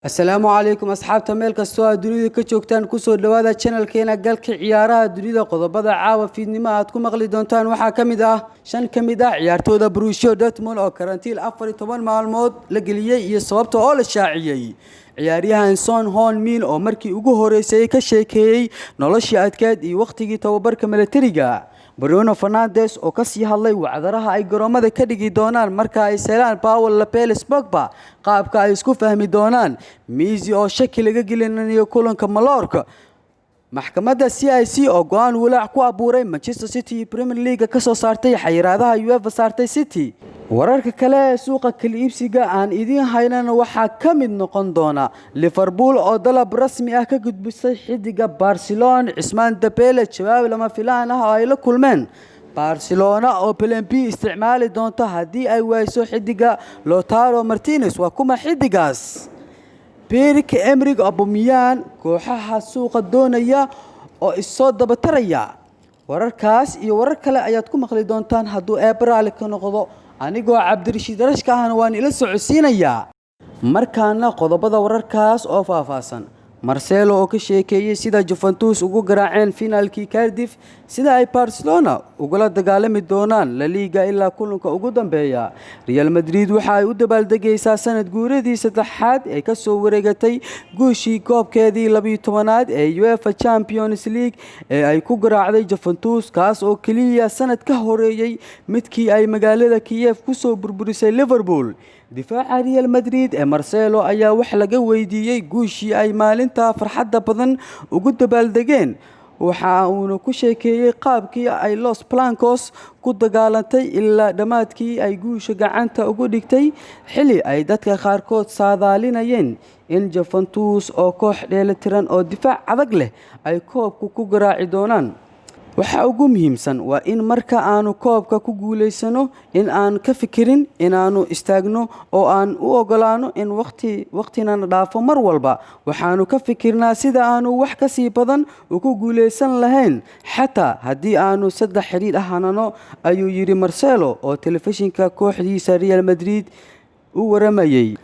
السلام عليكم أصحاب تميل كستوى دنيا كجوكتان كسر لوادا channel كينا قالك عيارها دنيا قضبضة عاوة في نماءاتكم مغلي دونتان وحا كميدا شان كميدا عيارتودا بروشيو دورتموند أو كارانتيل أفري طبان مع المود لقليي يصوابتو أول الشاعيي ciyaaryahan Son Heung-min oo markii ugu horeysay ka sheekeeyay noloshii adkeyd iyo waqtigii tababarka militariga Bruno Fernandes oo ka sii hadlay wacdaraha ay garoomada ka dhigi doonaan marka ay seelaan Paul Lopez Pogba qaabka ay isku fahmi doonaan Messi oo shaki laga gelinayo kulanka Mallorca maxkamadda CIC oo go'aan walaac ku abuuray Manchester City Premier League ka soo saartay xayiraadaha UEFA saartay City wararka kale ee suuqa kala iibsiga aan idin haynana waxaa ka mid noqon doona Liverpool oo dalab rasmi ah ka gudbisay xidiga Barcelona Ousmane Dembele jawaab lama filaan ah oo ay la kulmeen Barcelona oo plan B isticmaali doonto haddii ay wayso xidiga Lautaro Martinez waa kuma xidigaas Pierre-Emerick Aubameyang kooxaha suuqa doonaya oo isoo daba taraya wararkaas iyo warar kale ayaad ku maqli doontaan hadduu April ka noqdo anigoo Cabdirashiid Rashka ahna waan ila socodsiinayaa markaana qodobada wararkaas oo faahfaahsan Marcelo oo ka sheekeeyay sida Juventus ugu garaaceen finaalkii Cardiff sida ay Barcelona ugula dagaalami doonaan La Liga ilaa kulanka ugu dambeeya Real Madrid waxa ay u dabaaldegaysaa sanad guuradii saddexaad ee ka soo wareegatay guushii koobkeedii 12aad ee UEFA Champions League ee ay ku garaacday Juventus kaas oo kaliya sanad ka horeeyay midkii ay magaalada Kiev ku soo burburisay Liverpool difaaca Real Madrid ee Marcelo ayaa wax laga weydiiyay guushii ay maalinta farxadda badan ugu dabaaldegeen waxa uu ku sheekeeyay qaabkii ay Los Blancos ku dagaalantay ilaa dhamaadkii ay guusha gacanta ugu dhigtay xilli ay dadka qaarkood saadaalinayeen in Juventus oo koox dheelitiran oo difaac adag leh ay koobku ku garaaci doonaan waxa ugu muhiimsan waa in marka aanu koobka ku guuleysano in aan ka fikirin in aanu istaagno oo aan u ogolaano in waqtina dhaafo mar walba waxaanu ka fikirnaa sida aanu wax ka sii badan ugu guuleysan lahayn xataa haddii aanu saddex xiriir ahaanano ayuu yiri Marcelo oo telefishinka kooxdiisa Real Madrid u waramayay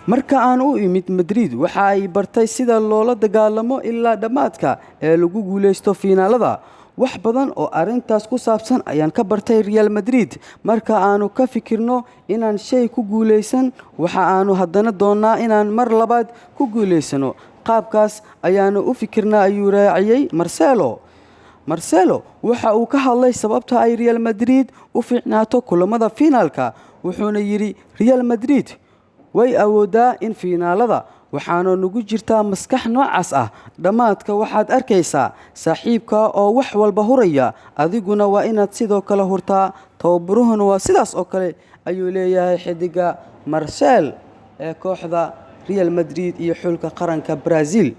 marka aan u imid Madrid waxa ay bartay sida loola dagaalamo ilaa dhamaadka ee lagu guuleysto finaalada wax badan oo arintaas ku saabsan ayaan ka bartay Real Madrid marka aanu ka fikirno inaan shay ku guuleysan waxa aanu haddana doonaa inaan mar labaad ku guuleysano qaabkaas ayaanu u fikirnaa ayuu raaciyay Marcelo waxa uu ka hadlay sababta ay Real Madrid u fiicnaato kulamada finaalka wuxuuna yiri Real Madrid way awoodaa in finaalada waxaanu nagu jirtaa maskax noocaas ah dhamaadka waxaad arkaysaa saaxiibka oo wax walba huraya adiguna waa inaad sidoo kale hurtaa tababaruhuna waa sidaas oo kale ayuu leeyahay xidiga Marcel ee kooxda Real Madrid iyo xulka qaranka Brazil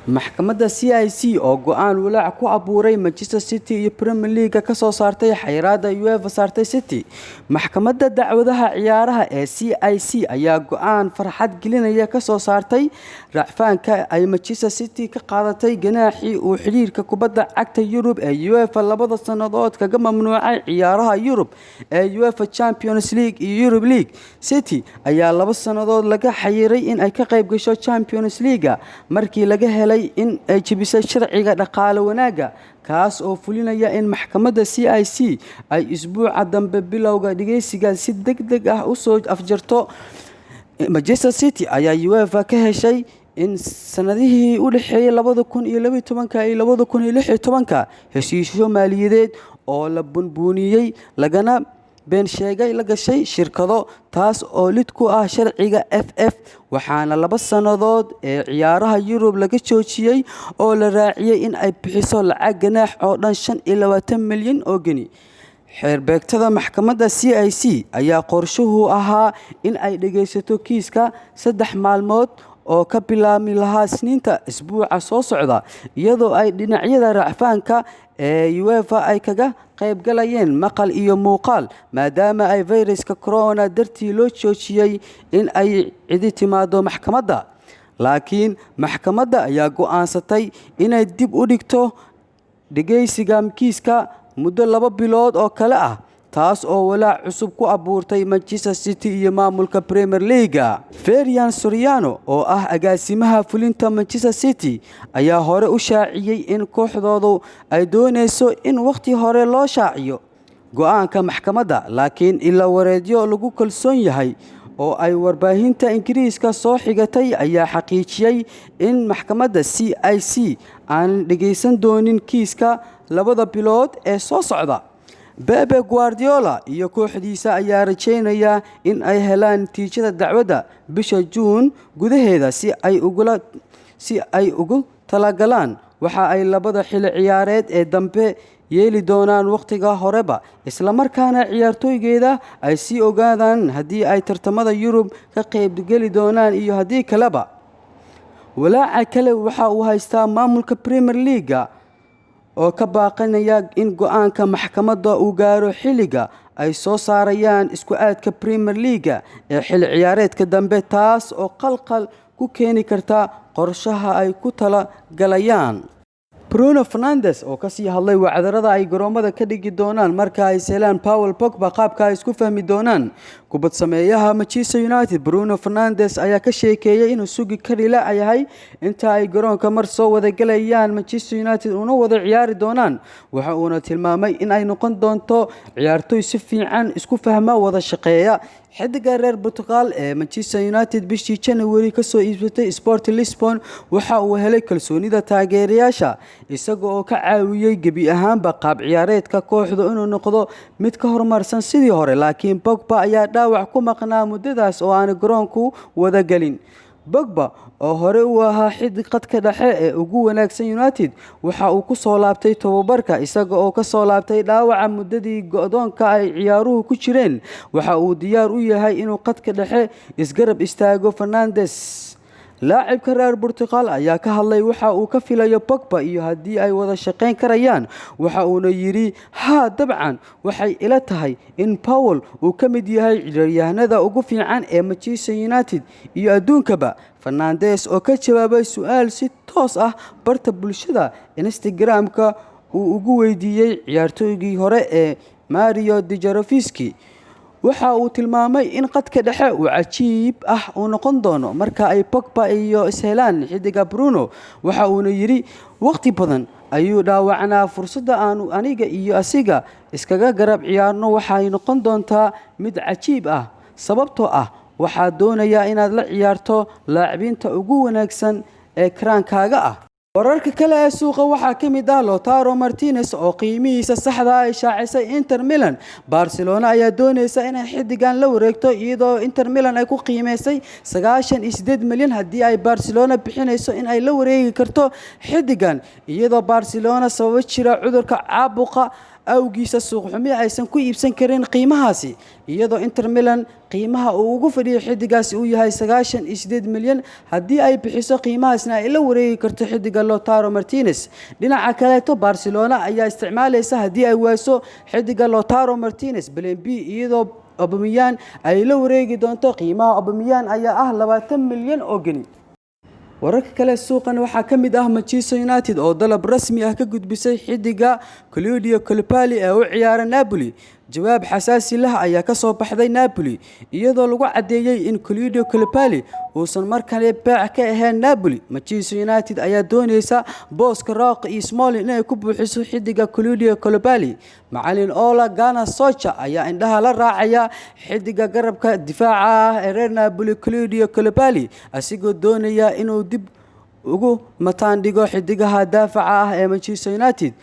maxkamadda CIC oo go'aan walaac ku abuuray Manchester City iyo Premier League ka soo saartay xayiraada UEFA saartay City maxkamadda dacwadaha ciyaaraha ee CIC ayaa go'aan farxad gelinaya ka soo saartay racfaanka ay Manchester City ka qaadatay ganaaxii uu xiriirka kubadda cagta Yurub ee UEFA labada sanadood kaga mamnuucay ciyaaraha Yurub ee UEFA Champions League iyo Europe League City ayaa 2 sanadood laga xayiray in ay ka qayb gasho Champions League markii laga helay in ay jibisay sharciga dhaqaale wanaaga kaas oo fulinaya in maxkamadda CIC ay isbuuca dambe bilowga dhageysiga si degdeg ah u soo afjarto Manchester City ayaa UEFA ka heshay in sanadihii u dhaxeeyay 2012 iyo 2016 heshiisyo maaliyadeed oo la bunbuuniyay lagana been sheegay la gashay shirkado taas oo lid ku ah sharciga FF waxaana 2 sanadood ee ciyaaraha Yurub laga joojiyay oo la raaciyay in ay bixiso lacag ganaax oo dhan 25 milyan oo geni xeerbeegtada maxkamadda CIC ayaa qorshuhu ahaa in ay dhageysato kiiska 3 maalmood oo ka bilaabmi lahaa Isniinta isbuuca soo socda iyadoo ay dhinacyada racfaanka ee UEFA ay kaga qayb galayeen maqal iyo muuqaal maadaama ay fayraska corona dartii loo joojiyay in ay cidi timaado maxkamadda laakiin maxkamadda ayaa go'aansatay inay dib u dhigto dhageysiga kiiska muddo 2 bilood oo kale ah taas oo walaac cusub ku abuurtay Manchester City iyo maamulka Premier League. Ferran Soriano oo ah agaasimaha fulinta Manchester City ayaa hore u shaaciyay in kooxdoodu ay doonayso in waqti hore loo shaaciyo go'aanka maxkamadda, laakiin ila wareedyo lagu kalsoon yahay oo ay warbaahinta Ingiriiska soo xigatay ayaa xaqiijiyay in maxkamadda CIC aan dhageysan doonin kiiska 2 bilood ee soo socda. Pep Guardiola iyo kooxdiisa ayaa rajeynaya in ay helaan natiijada dacwadda bisha June gudaheeda si ay ugu talagalaan waxa ay labada xilli ciyaareed ee dambe yeeli doonaan waqtiga horeba, isla markaana ciyaartooygeeda ay sii ogaadaan haddii ay tartamada Yurub ka qaybgeli doonaan iyo haddii kaleba. Walaaca kale waxa uu haystaa maamulka Premier League oo ka baaqanaya in go'aanka maxkamadda uu gaaro xilliga ay soo saarayaan isku aadka Premier League ee xilli ciyaareedka dambe, taas oo qalqal ku keeni karta qorshaha ay ku tala galayaan. Bruno Fernandes oo ka sii hadlay wacdarada ay garoomada ka dhigi doonaan marka ay seelaan Paul Pogba qaabka ay isku fahmi doonaan. Kubad sameeyaha Manchester United Bruno Fernandes ayaa ka sheekeeyay inuu sugi kari yahay inta ay garoonka mar soo wada galayaan Manchester United una wada ciyaari doonaan. Waxa uuna tilmaamay in ay noqon doonto ciyaartoy si fiican isku fahma wada shaqeeya. Xidiga reer Portugal ee Manchester United bishii January ka soo iibsatay Sporting Lisbon waxa uu helay kalsoonida taageerayaasha isaga oo ka caawiyay gebi ahaanba qaab ciyaareedka kooxda inuu noqdo mid ka horumarsan sidii hore, laakiin Pogba ayaa dhaawac ku maqnaa muddadaas oo aan garoonku wada galin. Pogba oo hore u ahaa xidig qadka dhexe ee ugu wanaagsan United waxa uu ku soo laabtay tababarka isaga oo ka soo laabtay dhaawaca muddadii go'doonka ay ciyaaruhu ku jireen. Waxa uu diyaar u yahay inuu qadka dhexe isgarab istaago Fernandes. Laacibka reer Portugal ayaa ka hadlay waxa uu ka filayo Pogba iyo haddii ay wada shaqeyn karayaan. Waxa uuna yiri dabcan waxay ila tahay in Paul uu ka mid yahay ciyaaryahanada ugu fiican ee Manchester United iyo adduunkaba. Fernandes oo ka jawaabay su'aal si toos ah barta bulshada Instagram-ka uu ugu weydiiyay ciyaartoygii hore ee Mario Di Jarovski, waxa uu tilmaamay in qadka dhexe uu cajiib uu noqon doono marka ay Pogba iyo ishelaan xidiga Bruno. Waxa uuna yiri waqti badan ayuu dhaawacnaa, fursadda aanu aniga iyo asiga iskaga garab ciyaarno waxay noqon doontaa mid cajiib sababtoo waxaa doonaya inaad la ciyaarto laacibiinta ugu wanaagsan ee karaankaaga. Wararka kale ee suuqa waxaa ka mid ah Lautaro Martinez oo qiimihiisa saxda ay shaacisay Inter Milan. Barcelona ayaa doonaysa inay xidigan la wareegto iyadoo Inter Milan ay ku qiimeysay 98 milyan haddii ay Barcelona bixinayso in ay la wareegi karto xidigan, iyadoo Barcelona sabab jira cudurka caabuqa awgiisa suuq xumi aysan ku iibsan karin qiimahaasi, iyadoo Inter Milan qiimaha uu ugu fadhiyo xidigaasi uu yahay 98 milyan haddii ay bixiso qiimahaasna ay la wareegi karto xidiga Lautaro Martinez. Dhinaca kale Barcelona ayaa isticmaalaysa haddii ay wayso xidiga Lautaro Martinez plan B, iyadoo Aubameyang ay la wareegi doonto. Qiimaha Aubameyang ayaa 20 milyan oo geni. Wararka kale suuqan waxaa ka mid ah Manchester United oo dalab rasmi ah ka gudbisay xidiga Claudio Koulibaly ee u ciyaara Napoli. Jawaab xasaasi ah ayaa ka soo baxday Napoli iyadoo lagu cadeeyay in Claudio Koulibaly uusan markale baac ka ahayn Napoli. Manchester United ayaa doonaysa booska Roque iyo Smalling inay ku buuxiso xidiga Claudio Koulibaly. Macallin Ole Gunnar Solskjaer ayaa indhaha la raacaya xidiga garabka difaaca ee reer Napoli Claudio Koulibaly asigoo doonaya inuu dib ugu mataan dhigo xidigaha daafaca ee Manchester United.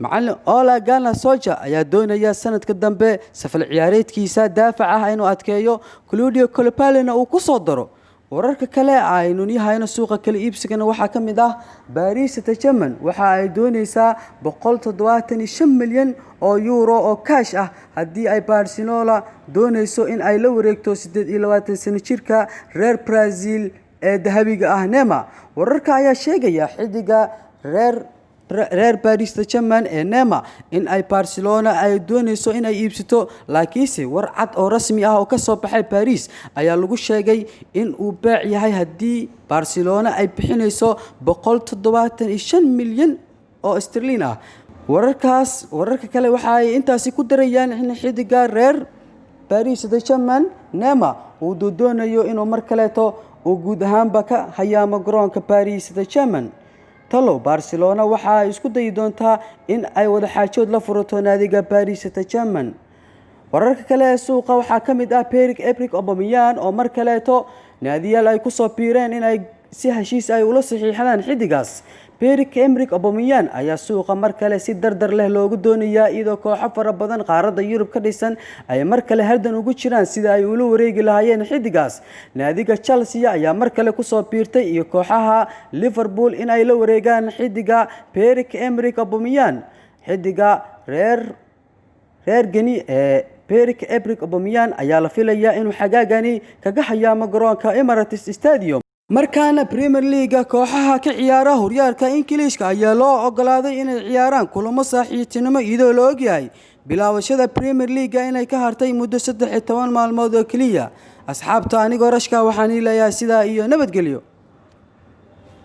Macallin Ole Gunnar Solskjaer ayaa doonaya sanadka dambe safal ciyaareedkiisa daafaca inuu adkeeyo, Claudio Koulibalyna uu ku soo daro. Wararka kale aynu nihayno suuqa kala iibsigana waxaa ka mid ah Paris Saint-Germain waxa ay doonaysaa 175 milyan oo euro oo cash haddii ay Barcelona doonayso in ay la wareegto 28 sano jirka reer Brazil ee dahabiga Neymar. Wararka ayaa sheegaya xidiga reer Paris Saint-Germain ee Neymar in ay Barcelona ay doonayso in ay iibsato, laakiinse war cad oo rasmi oo ka soo baxay Paris ayaa lagu sheegay in uu baac yahay haddii Barcelona ay bixinayso 175 milyan oo sterling wararka kale waxa ay intaasi ku darayaan in xidiga reer Paris Saint-Germain Neymar uu doonayo inuu mar kaleeto uu guud ahaanba ka hayaamo garoonka Paris Saint-Germain. talo Barcelona waxa ay isku dayi doontaa in ay wada xaajood la furato naadiga Paris Saint-Germain. wararka kale ee suuqa waxaa ka mid ah Pierre-Emerick Aubameyang oo mar kaleeto naadiyaal ay ku soo biireen in ay si heshiis ay ula saxiixdaan xidigaas. Pierre-Emerick Aubameyang ayaa suuqa mar kale si dardar leh loogu doonayaa iyadoo kooxo fara badan qaaradda Yurub ka dhisan ay mar kale haldan ugu jiraan sida ay ula wareegi lahaayeen xidigaas. naadiga Chelsea ayaa mar kale ku soo biirtay iyo kooxaha Liverpool in ay la wareegaan xidiga Pierre-Emerick Aubameyang. xidiga reer Geni Pierre-Emerick Aubameyang ayaa la filayaa inuu xagaagani kaga hayaamo garoonka Emirates Stadium. markaana Premier League kooxaha ka ciyaara horyaalka Ingiriiska ayaa loo ogolaaday inay ciyaaraan kulamo saaxiibtinimo iyadoo la ogyahay bilaabashada Premier League inay ka hartay muddo 13 maalmood oo kaliya. asxaabta anigoo rashka waxaan leeyahay sidaa iyo nabadgelyo.